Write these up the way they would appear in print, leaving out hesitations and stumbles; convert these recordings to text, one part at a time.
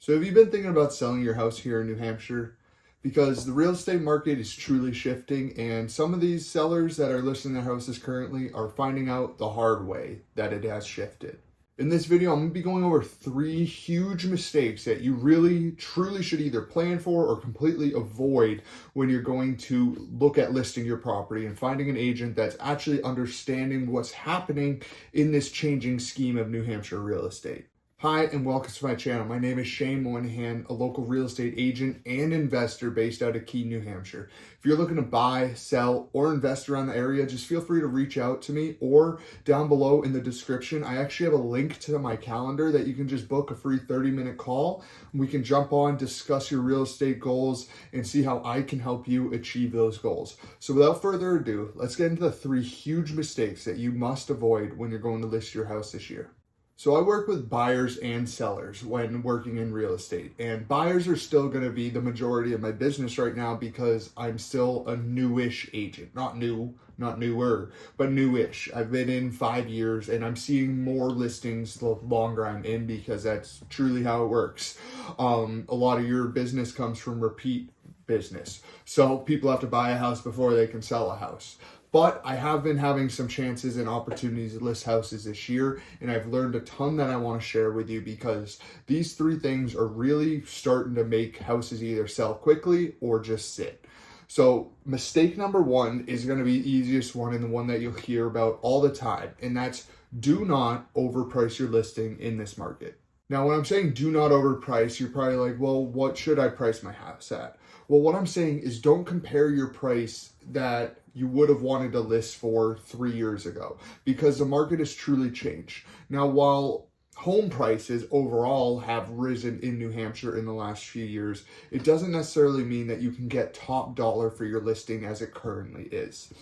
So have you been thinking about selling your house here in New Hampshire? Because the real estate market is truly shifting, and some of these sellers that are listing their houses currently are finding out the hard way that it has shifted. In this video, I'm going to be going over 3 huge mistakes that you really truly should either plan for or completely avoid when you're going to look at listing your property and finding an agent that's actually understanding what's happening in this changing scheme of New Hampshire real estate. Hi, and welcome to my channel. My name is Shane Moynihan, a local real estate agent and investor based out of Keene, New Hampshire. If you're looking to buy, sell, or invest around the area, just feel free to reach out to me, or down below in the description, I actually have a link to my calendar that you can just book a free 30-minute call. We can jump on, discuss your real estate goals, and see how I can help you achieve those goals. So without further ado, let's get into the 3 huge mistakes that you must avoid when you're going to list your house this year. So I work with buyers and sellers when working in real estate, and buyers are still going to be the majority of my business right now because I'm still a newish agent. Not new, not newer, but newish. I've been in 5 years and I'm seeing more listings the longer I'm in because that's truly how it works. A lot of your business comes from repeat business. So people have to buy a house before they can sell a house. But I have been having some chances and opportunities to list houses this year, and I've learned a ton that I want to share with you because these 3 things are really starting to make houses either sell quickly or just sit. So mistake number 1 is going to be the easiest one and the one that you'll hear about all the time, and that's do not overprice your listing in this market. Now, when I'm saying do not overprice, you're probably like, well, what should I price my house at? Well, what I'm saying is don't compare your price that you would have wanted to list for 3 years ago because the market has truly changed. Now, while home prices overall have risen in New Hampshire in the last few years, it doesn't necessarily mean that you can get top dollar for your listing as it currently is.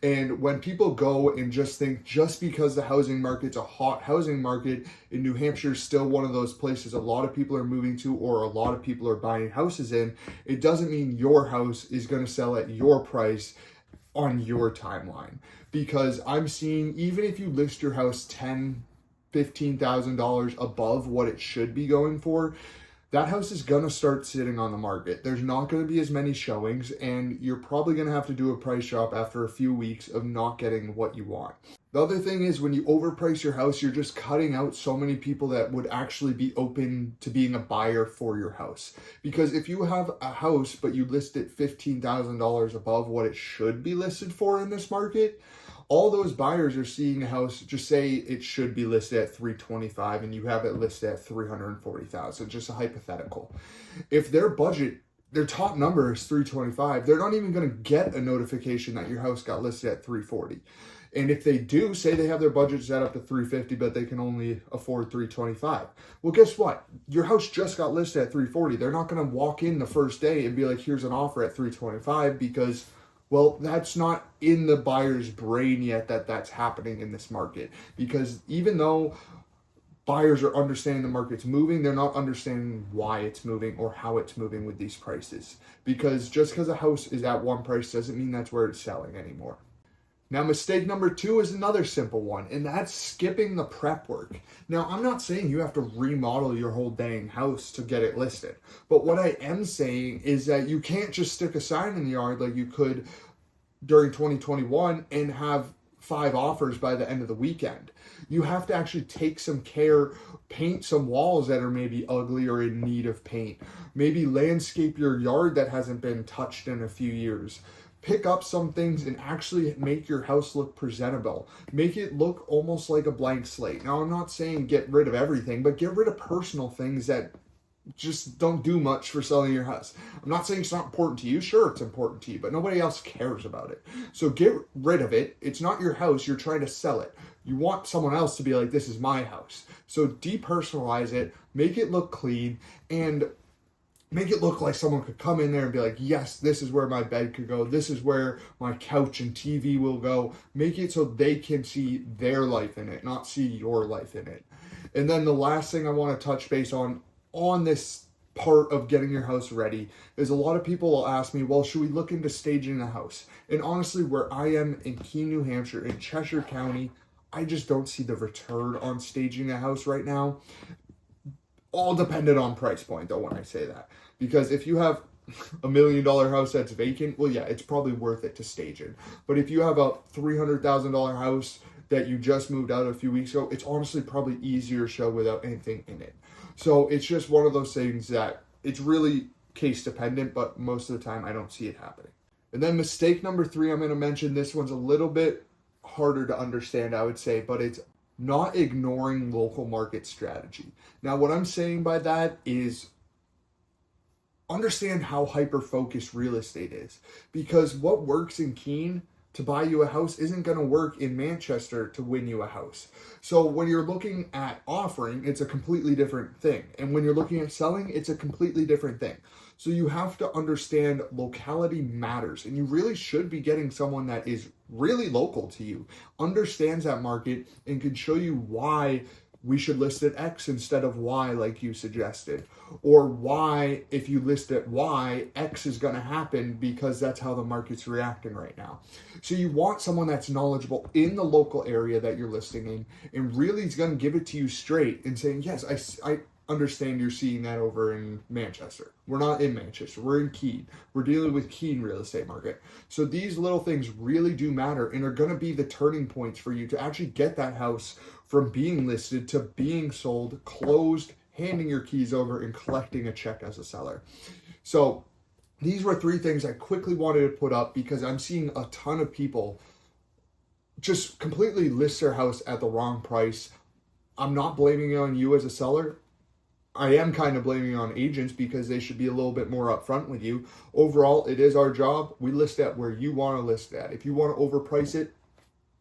And when people go and just think just because the housing market's a hot housing market in New Hampshire is still one of those places a lot of people are moving to or a lot of people are buying houses in, it doesn't mean your house is going to sell at your price on your timeline. Because I'm seeing, even if you list your house $15,000 above what it should be going for, that house is going to start sitting on the market. There's not going to be as many showings, and you're probably going to have to do a price drop after a few weeks of not getting what you want. The other thing is when you overprice your house, you're just cutting out so many people that would actually be open to being a buyer for your house. Because if you have a house, but you list it $15,000 above what it should be listed for in this market, all those buyers are seeing a house, just say it should be listed at $325 and you have it listed at $340,000, just a hypothetical. If their budget, their top number is $325, they're not even going to get a notification that your house got listed at $340. And if they do, say they have their budget set up to $350, but they can only afford $325. Well, guess what? Your house just got listed at $340. They're not going to walk in the first day and be like, here's an offer at $325 because, well, that's not in the buyer's brain yet that that's happening in this market. Because even though buyers are understanding the market's moving, they're not understanding why it's moving or how it's moving with these prices. Because just because a house is at one price doesn't mean that's where it's selling anymore. Now, mistake number 2 is another simple one, and that's skipping the prep work. Now, I'm not saying you have to remodel your whole dang house to get it listed, but what I am saying is that you can't just stick a sign in the yard like you could during 2021 and have 5 offers by the end of the weekend. You have to actually take some care, paint some walls that are maybe ugly or in need of paint, maybe landscape your yard that hasn't been touched in a few years. Pick up some things and actually make your house look presentable. Make it look almost like a blank slate. Now, I'm not saying get rid of everything, but get rid of personal things that just don't do much for selling your house. I'm not saying it's not important to you. Sure, it's important to you, but nobody else cares about it. So get rid of it. It's not your house. You're trying to sell it. You want someone else to be like, this is my house. So depersonalize it, make it look clean, and make it look like someone could come in there and be like, yes, this is where my bed could go. This is where my couch and TV will go. Make it so they can see their life in it, not see your life in it. And then the last thing I want to touch base on this part of getting your house ready is a lot of people will ask me, well, should we look into staging the house? And honestly, where I am in Keene, New Hampshire, in Cheshire County, I just don't see the return on staging a house right now. all dependent on price point though when I say that. Because if you have $1 million house that's vacant, well, yeah, it's probably worth it to stage it. But if you have a $300,000 house that you just moved out a few weeks ago, it's honestly probably easier to show without anything in it. So it's just one of those things that it's really case dependent, but most of the time I don't see it happening. And then mistake number 3, I'm going to mention this one's a little bit harder to understand, I would say, but it's not ignoring local market strategy. Now, what I'm saying by that is understand how hyper-focused real estate is, because what works in Keene to buy you a house isn't going to work in Manchester to win you a house. So when you're looking at offering, it's a completely different thing. And when you're looking at selling, it's a completely different thing. So you have to understand locality matters, and you really should be getting someone that is really local to you, understands that market, and can show you why we should list at X instead of Y like you suggested, or why if you list at Y, X is going to happen because that's how the market's reacting right now. So you want someone that's knowledgeable in the local area that you're listing in, and really is going to give it to you straight and saying, yes, I understand you're seeing that over in Manchester. We're not in Manchester. We're in Keene. We're dealing with Keene real estate market. So these little things really do matter and are going to be the turning points for you to actually get that house from being listed to being sold, closed, handing your keys over, and collecting a check as a seller. So these were 3 things I quickly wanted to put up because I'm seeing a ton of people just completely list their house at the wrong price. I'm not blaming it on you as a seller. I am kind of blaming on agents because they should be a little bit more upfront with you. Overall, it is our job. We list at where you want to list at. If you want to overprice it,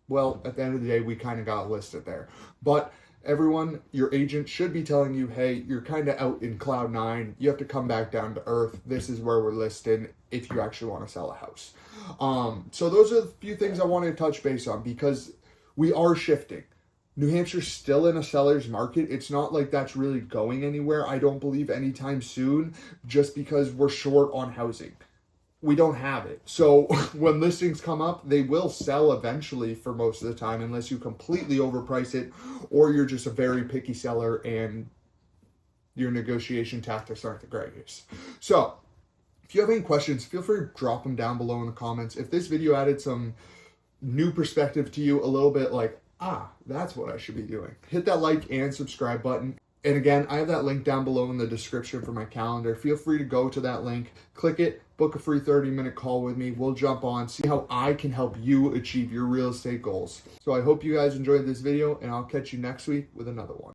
well, at the end of the day, we kind of got listed there. But everyone, your agent should be telling you, hey, you're kind of out in cloud 9. You have to come back down to earth. This is where we're listed if you actually want to sell a house. So those are the few things I wanted to touch base on because we are shifting. New Hampshire's still in a seller's market. It's not like that's really going anywhere, I don't believe, anytime soon, just because we're short on housing. We don't have it. So when listings come up, they will sell eventually for most of the time, unless you completely overprice it or you're just a very picky seller and your negotiation tactics aren't the greatest. So if you have any questions, feel free to drop them down below in the comments. If this video added some new perspective to you, a little bit like, that's what I should be doing, hit that like and subscribe button. And again, I have that link down below in the description for my calendar. Feel free to go to that link, click it, book a free 30-minute call with me. We'll jump on, see how I can help you achieve your real estate goals. So I hope you guys enjoyed this video, and I'll catch you next week with another one.